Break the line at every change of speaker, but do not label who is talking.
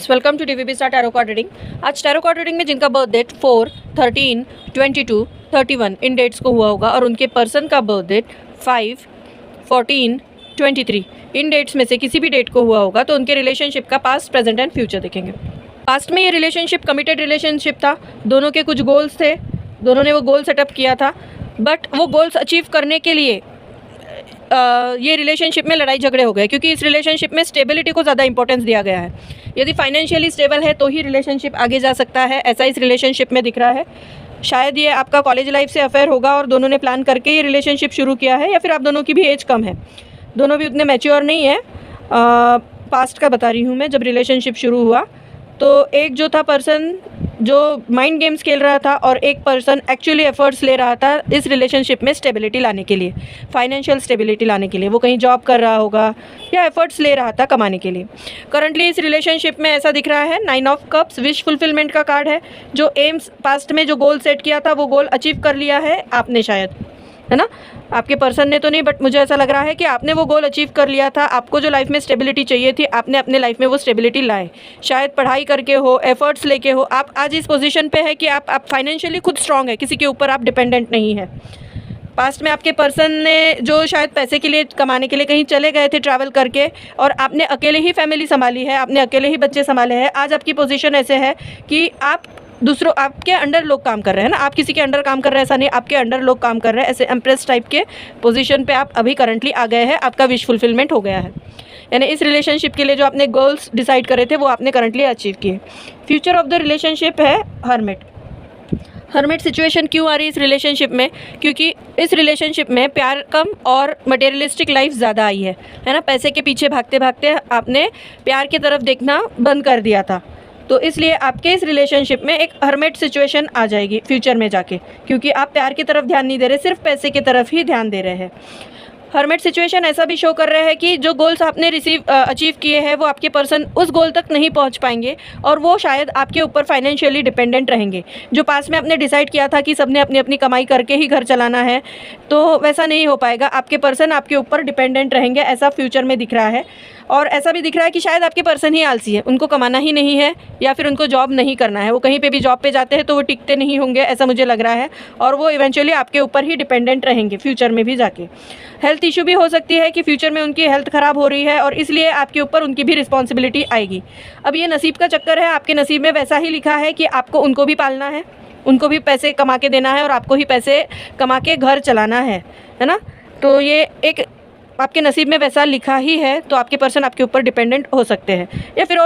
Friends, welcome to DVB star tarot card reading. आज tarot card reading में जिनका birth date 4, 13, 22, 31 इन dates को हुआ होगा और उनके पर्सन का बर्थ डेट 5, 14, 23 इन डेट्स में से किसी भी डेट को हुआ होगा, तो उनके रिलेशनशिप का पास्ट, प्रेजेंट एंड फ्यूचर देखेंगे। पास्ट में ये रिलेशनशिप कमिटेड रिलेशनशिप था, दोनों के कुछ गोल्स थे, दोनों ने वो गोल सेटअप किया था, बट वो गोल्स अचीव करने के लिए ये रिलेशनशिप में लड़ाई झगड़े हो गए, क्योंकि इस रिलेशनशिप में स्टेबिलिटी को ज़्यादा इंपॉर्टेंस दिया गया है। यदि फाइनेंशियली स्टेबल है तो ही रिलेशनशिप आगे जा सकता है, ऐसा इस रिलेशनशिप में दिख रहा है। शायद ये आपका कॉलेज लाइफ से अफेयर होगा और दोनों ने प्लान करके ये रिलेशनशिप शुरू किया है, या फिर आप दोनों की भी एज कम है, दोनों भी उतने मैच्योर नहीं है। पास्ट का बता रही हूँ मैं, जब रिलेशनशिप शुरू हुआ तो एक जो था पर्सन जो माइंड गेम्स खेल रहा था और एक पर्सन एक्चुअली एफर्ट्स ले रहा था इस रिलेशनशिप में स्टेबिलिटी लाने के लिए, फाइनेंशियल स्टेबिलिटी लाने के लिए। वो कहीं जॉब कर रहा होगा या एफर्ट्स ले रहा था कमाने के लिए। करंटली इस रिलेशनशिप में ऐसा दिख रहा है 9 ऑफ कप्स विश फुलफिलमेंट का कार्ड है। जो एम्स पास्ट में जो गोल सेट किया था वो गोल अचीव कर लिया है आपने, शायद, है ना। आपके पर्सन ने तो नहीं, बट मुझे ऐसा लग रहा है कि आपने वो गोल अचीव कर लिया था। आपको जो लाइफ में स्टेबिलिटी चाहिए थी, आपने अपने लाइफ में वो स्टेबिलिटी लाए, शायद पढ़ाई करके हो, एफर्ट्स लेके हो। आप आज इस पोजीशन पे है कि आप फाइनेंशियली खुद स्ट्रांग है, किसी के ऊपर आप डिपेंडेंट नहीं है। पास्ट में आपके पर्सन ने जो शायद पैसे के लिए, कमाने के लिए कहीं चले गए थे ट्रैवल करके, और आपने अकेले ही फैमिली संभाली है, आपने अकेले ही बच्चे संभाले हैं। आज आपकी पोजीशन ऐसे है कि आप दूसरों, आपके अंडर लोग काम कर रहे हैं ना, आप किसी के अंडर काम कर रहे हैं ऐसा नहीं, आपके अंडर लोग काम कर रहे हैं। ऐसे एम्प्रेस टाइप के पोजीशन पे आप अभी करंटली आ गए हैं, आपका विश फुलफिलमेंट हो गया है। यानी इस रिलेशनशिप के लिए जो आपने गोल्स डिसाइड करे थे वो आपने करंटली अचीव किए। फ्यूचर ऑफ द रिलेशनशिप है हर्मिट। हर्मिट सिचुएशन क्यों आ रही है इस रिलेशनशिप में? क्योंकि इस रिलेशनशिप में प्यार कम और मटेरियलिस्टिक लाइफ ज़्यादा आई है ना। पैसे के पीछे भागते भागते आपने प्यार की तरफ देखना बंद कर दिया था, तो इसलिए आपके इस रिलेशनशिप में एक हर्मिट सिचुएशन आ जाएगी फ्यूचर में जाके, क्योंकि आप प्यार की तरफ ध्यान नहीं दे रहे, सिर्फ पैसे की तरफ ही ध्यान दे रहे हैं। हर्मिट सिचुएशन ऐसा भी शो कर रहा है कि जो गोल्स आपने अचीव किए हैं वो आपके पर्सन उस गोल तक नहीं पहुंच पाएंगे, और वो शायद आपके ऊपर फाइनेंशियली डिपेंडेंट रहेंगे। जो पास में आपने डिसाइड किया था कि सबने अपनी अपनी कमाई करके ही घर चलाना है, तो वैसा नहीं हो पाएगा। आपके पर्सन आपके ऊपर डिपेंडेंट रहेंगे, ऐसा फ्यूचर में दिख रहा है। और ऐसा भी दिख रहा है कि शायद आपके पर्सन ही आलसी है, उनको कमाना ही नहीं है, या फिर उनको जॉब नहीं करना है। वो कहीं पे भी जॉब पे जाते हैं तो वो टिकते नहीं होंगे, ऐसा मुझे लग रहा है, और वो इवेंचुअली आपके ऊपर ही डिपेंडेंट रहेंगे फ्यूचर में भी जाके। हेल्थ इशू भी हो सकती है कि फ्यूचर में उनकी हेल्थ ख़राब हो रही है और इसलिए आपके ऊपर उनकी भी रिस्पॉन्सिबिलिटी आएगी। अब ये नसीब का चक्कर है, आपके नसीब में वैसा ही लिखा है कि आपको उनको भी पालना है, उनको भी पैसे कमा के देना है, और आपको ही पैसे कमा के घर चलाना है ना। तो ये एक आपके नसीब में वैसा लिखा ही है, तो आपके पर्सन आपके ऊपर डिपेंडेंट हो सकते हैं, या फिर और